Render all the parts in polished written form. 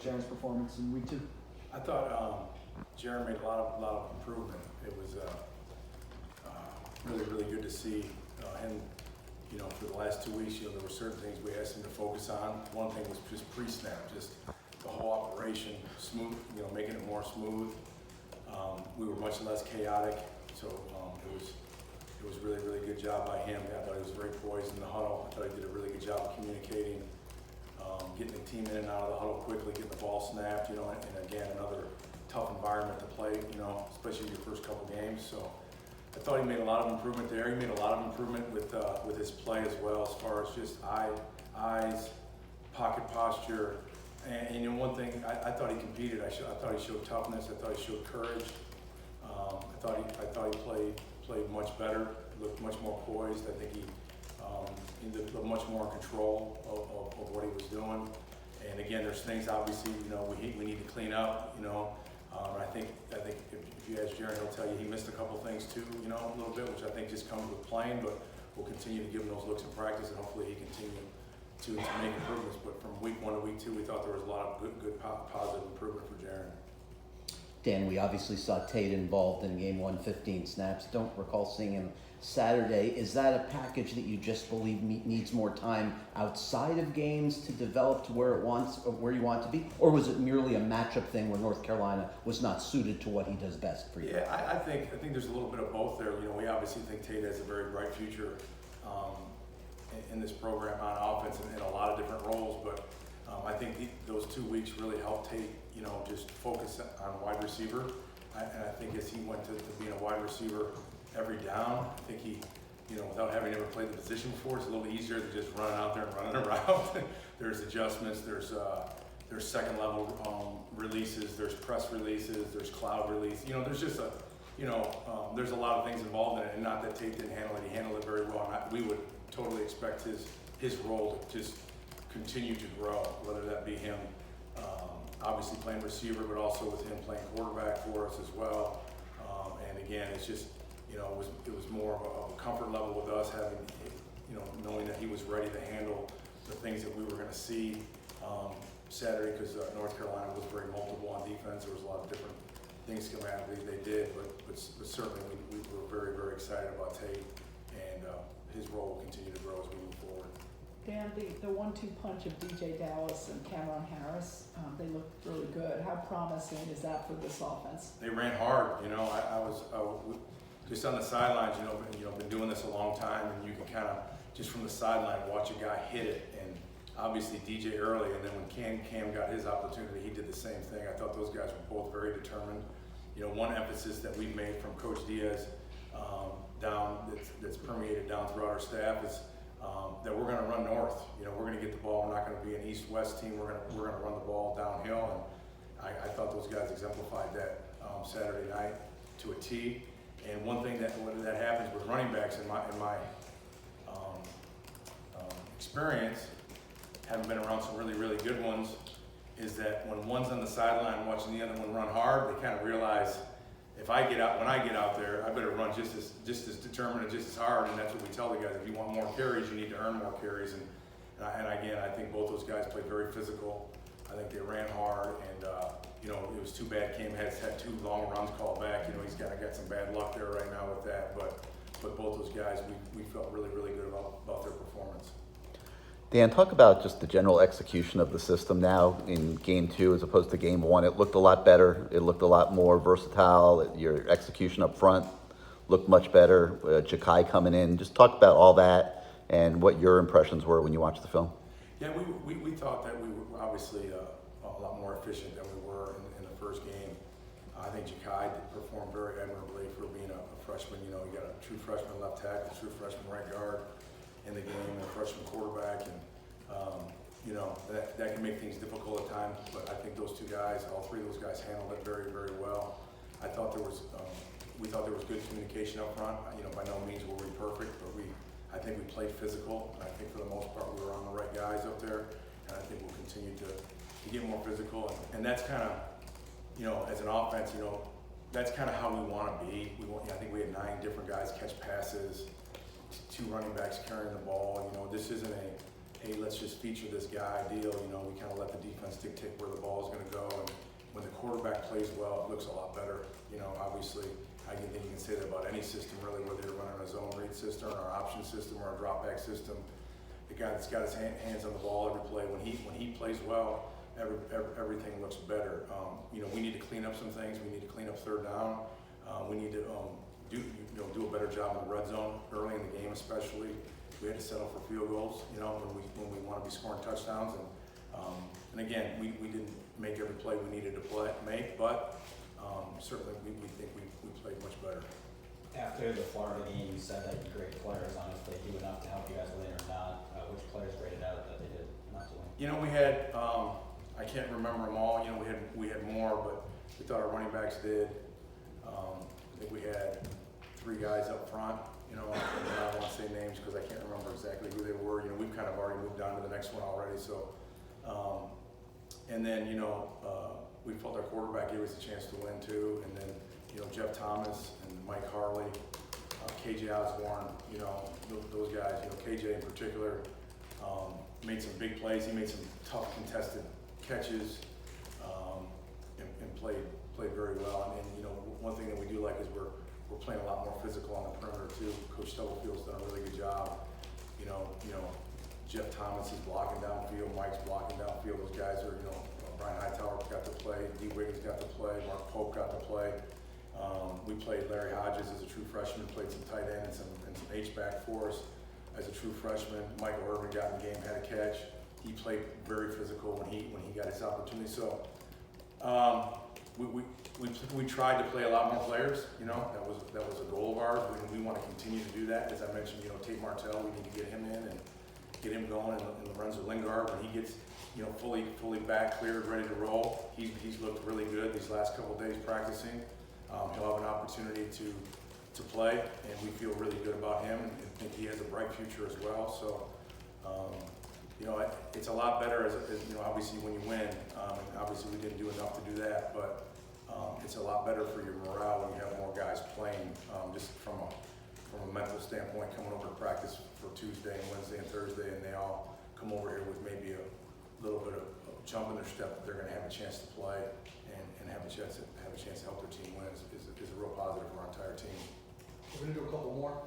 Jaren's performance in week 2? I thought Jaren made a lot of improvement. It was really good to see him. You know, for the last 2 weeks, you know, there were certain things we asked him to focus on. One thing was just pre-snap, just the whole operation smooth. You know, making it more smooth. We were much less chaotic, so it was really good job by him. I thought he was very poised in the huddle. I thought he did a really good job of communicating, getting the team in and out of the huddle quickly, getting the ball snapped. You know, and again, another tough environment to play. You know, especially your first couple games. So I thought he made a lot of improvement there. He made a lot of improvement with his play as well, as far as just eyes, pocket posture. And you know, one thing, I thought he competed. I thought he showed toughness. I thought he showed courage. I thought he played much better, looked much more poised. I think he looked much more in control of what he was doing. And again, there's things obviously, you know, we need to clean up. You know, I think if you ask Jaren, he'll tell you he missed a couple things too. You know, a little bit, which I think just comes with playing. But we'll continue to give him those looks in practice, and hopefully he continue to make improvements. But from week 1 to week 2, we thought there was a lot of good positive improvement for Jaren. Dan, we obviously saw Tate involved in game 1, 15 snaps. Don't recall seeing him Saturday. Is that a package that you just believe needs more time outside of games to develop to where you want to be? Or was it merely a matchup thing where North Carolina was not suited to what he does best for you? Yeah, I think there's a little bit of both there. You know, we obviously think Tate has a very bright future in this program on offense and in a lot of different roles, but I think those 2 weeks really helped Tate, you know, just focus on wide receiver. And I think as he went to being a wide receiver every down, I think he, you know, without having ever played the position before, it's a little easier than just running out there and running around. There's adjustments, there's second level releases, there's press releases, there's cloud release. You know, there's just there's a lot of things involved in it, and not that Tate didn't handle it. He handled it very well, and we would totally expect his role to just continue to grow, whether that be him obviously playing receiver, but also with him playing quarterback for us as well. And again, it's just, you know, it was more of a comfort level with us having, you know, knowing that he was ready to handle the things that we were going to see Saturday, because North Carolina was very multiple on defense. There was a lot of different things schematically they did, but certainly we were very excited about Tate, and his role will continue to grow as we move forward. Dan, the 1-2 punch of DJ Dallas and Cameron Harris, they looked really good. How promising is that for this offense? They ran hard. You know, I was just on the sidelines. You know, been doing this a long time, and you can kind of just from the sideline watch a guy hit it. And obviously DJ early, and then when Cam got his opportunity, he did the same thing. I thought those guys were both very determined. You know, one emphasis that we've made from Coach Diaz that's permeated down throughout our staff is that we're going to run north. You know, we're going to get the ball. We're not going to be an east-west team. We're going to run the ball downhill, and I thought those guys exemplified that Saturday night to a T. And one thing that happens with running backs in my experience, having been around some really good ones, is that when one's on the sideline watching the other one run hard, they kind of realize, when I get out there, I better run just as determined and just as hard. And that's what we tell the guys: if you want more carries, you need to earn more carries. And again, I think both those guys played very physical. I think they ran hard, and you know, it was too bad Cam had 2 long runs called back. You know, he's got some bad luck there right now with that. But both those guys, we felt really good about their performance. Dan, talk about just the general execution of the system now in game 2 as opposed to game 1. It looked a lot better. It looked a lot more versatile. Your execution up front looked much better. Ja'Kai coming in. Just talk about all that and what your impressions were when you watched the film. Yeah, we thought that we were obviously a lot more efficient than we were in the first game. I think Ja'Kai performed very admirably for being a freshman. You know, you got a true freshman left tackle, a true freshman right guard in the game, and a freshman quarterback, and you know, that can make things difficult at times. But I think those 2 guys, all 3 of those guys, handled it very well. I thought we thought there was good communication up front. You know, by no means were we perfect, but I think we played physical, and I think for the most part we were on the right guys up there, and I think we'll continue to get more physical. And that's kind of, you know, as an offense, you know, that's kind of how we want to be. I think we had 9 different guys catch passes, 2 running backs carrying the ball. You know, this isn't hey, let's just feature this guy deal. You know, we kind of let the defense dictate where the ball is going to go. And when the quarterback plays well, it looks a lot better. You know, obviously, I think you can say that about any system, really, whether you're running a zone read system or an option system or a drop back system. The guy that's got his hands on the ball every play, when he plays well, everything looks better. You know, we need to clean up some things. We need to clean up third down. We need to do a better job in the red zone early in the game, especially. We had to settle for field goals, you know, when we want to be scoring touchdowns. And again, we didn't make every play we needed to make, but certainly we think we played much better. After the Florida game, you said that you grade players on if they do enough to help you guys win or not. Which players graded out that they did enough to win? You know, we had I can't remember them all. You know, we had more, but we thought our running backs did. I think we had 3 guys up front. You know, and I don't want to say names because I can't remember exactly who they were. You know, we've kind of already moved on to the next one already. So, and then you know, we felt our quarterback gave us a chance to win too. And then you know, Jeff Thomas and Mike Harley, KJ Osborne. You know, those guys. You know, KJ in particular made some big plays. He made some tough contested catches and played very well. And you know, one thing that we do like is we're playing a lot more physical on the perimeter too. Coach Stubblefield's done a really good job. You know, Jeff Thomas is blocking downfield, Mike's blocking downfield. Those guys are, you know, Brian Hightower got to play, D. Wiggins got to play, Mark Pope got to play. We played Larry Hodges as a true freshman, played some tight end and some H-back for us as a true freshman. Michael Irvin got in the game, had a catch. He played very physical when he got his opportunity. So we tried to play a lot more players. You know, that was a goal of ours. We want to continue to do that. As I mentioned, you know, Tate Martell, we need to get him in and get him going. And Lorenzo Lingard, when he gets, you know, fully back, cleared, ready to roll, he's looked really good these last couple of days practicing. He'll have an opportunity to play, and we feel really good about him and think he has a bright future as well. So, you know, it's a lot better as you know, obviously when you win, and obviously we didn't do enough to do that, but it's a lot better for your morale when you have more guys playing, just from a mental standpoint, coming over to practice for Tuesday and Wednesday and Thursday, and they all come over here with maybe a little bit of a jump in their step that they're going to have a chance to play and have a chance to help their team win is a real positive for our entire team. We're gonna do a couple more.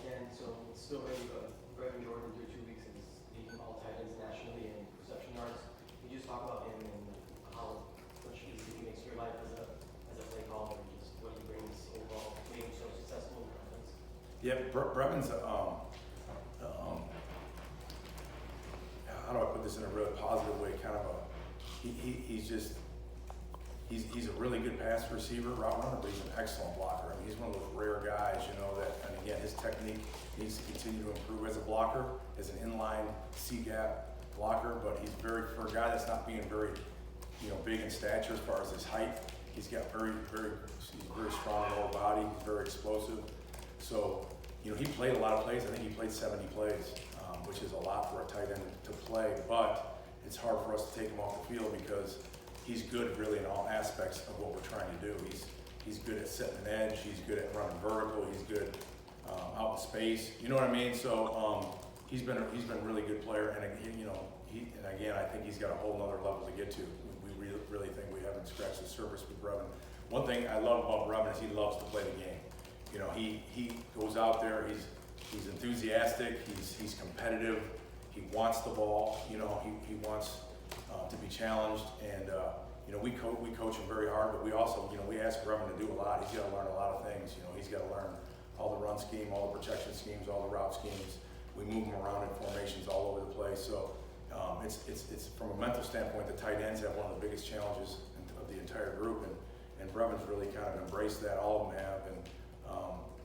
Again, so it's still ready, but Brevin Jordan through 2 weeks is leading all tight ends nationally in reception yards. Can you just talk about him and how much easier he makes your life as a play caller and just what he brings overall, being so successful in the offense? Yeah, Brevin's how do I put this in a really positive way? Kind of he's a really good pass receiver, route runner, but he's an excellent blocker. I mean, he's one of those rare guys, you know, that, and again, his technique needs to continue to improve as a blocker, as an inline C-gap blocker, but he's for a guy that's not being very, you know, big in stature as far as his height, he's got he's very strong lower body, he's very explosive. So, you know, he played a lot of plays. I think he played 70 plays, which is a lot for a tight end to play, but it's hard for us to take him off the field because he's good really in all aspects of what we're trying to do. He's good at setting an edge, he's good at running vertical, he's good out in space, you know what I mean? So he's been a really good player, and you know, and again, I think he's got a whole nother level to get to. We really think we haven't scratched the surface with Brevin. One thing I love about Brevin is he loves to play the game. You know, he goes out there, he's enthusiastic, he's competitive, he wants the ball, you know, he wants to be challenged, and you know, we coach him very hard, but we also, you know, we ask Brevin to do a lot. He's got to learn a lot of things. You know, he's got to learn all the run scheme, all the protection schemes, all the route schemes. We move him around in formations all over the place. So it's from a mental standpoint, the tight ends have one of the biggest challenges of the entire group, and Brevin's really kind of embraced that. All of them have, and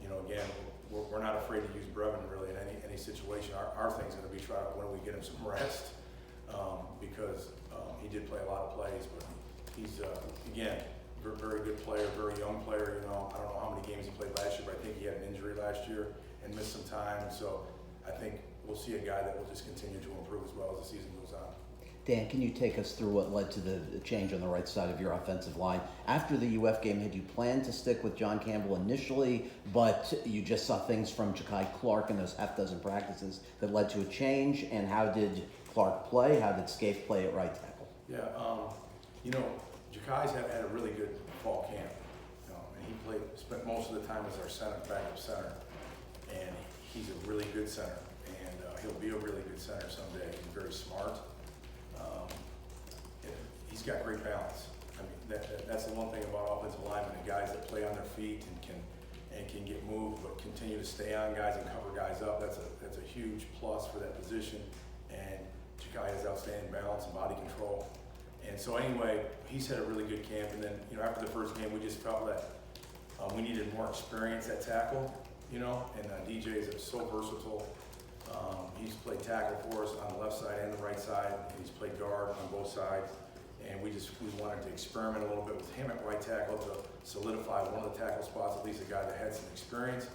you know, again, we're not afraid to use Brevin really in any situation. Our thing's going to be when we get him some rest, because he did play a lot of plays, but he's again, very good player, very young player. You know, I don't know how many games he played last year, but I think he had an injury last year and missed some time. So I think we'll see a guy that will just continue to improve as well as the season goes on. Dan, can you take us through what led to the change on the right side of your offensive line? After the UF game, had you planned to stick with John Campbell initially, but you just saw things from Ja'Kai Clark in those half dozen practices that led to a change? And how did Clark play? How did Scaife play at right tackle? Yeah, you know, Ja'Kai's had a really good fall camp, and he spent most of the time as our center, backup center, and he's a really good center, and he'll be a really good center someday. He's very smart. He's got great balance. I mean, that's the one thing about offensive linemen, the guys that play on their feet and can get moved, but continue to stay on guys and cover guys up. That's a huge plus for that position. And Ja'Kai has outstanding balance and body control. And so anyway, he's had a really good camp. And then, you know, after the first game, we just felt that we needed more experience at tackle, you know, and DJ is so versatile. He's played tackle for us on the left side and the right side. He's played guard on both sides. And we wanted to experiment a little bit with him at right tackle to solidify one of the tackle spots, at least a guy that had some experience.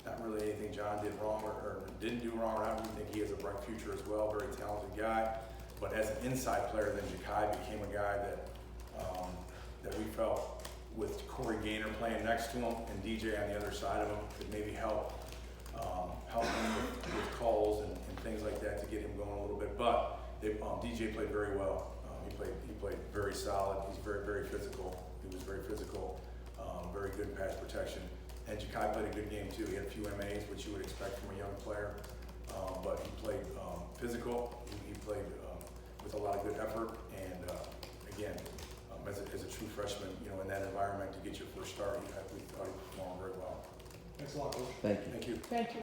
Not really anything John did wrong or didn't do wrong. I don't think he has a bright future as well, very talented guy. But as an inside player, then Ja'Kai became a guy that we felt with Corey Gaynor playing next to him and DJ on the other side of him could maybe help him with calls and things like that to get him going a little bit. But DJ played very well. He played very solid. He's very, very physical. He was very physical, very good in pass protection. And Ja'Kai played a good game too. He had a few MAs, which you would expect from a young player. But he played physical. He played with a lot of good effort. And again, as a true freshman, you know, in that environment to get your first start, we thought he performed very well. Thanks a lot, Coach. Thank you. Thank you. Thank you.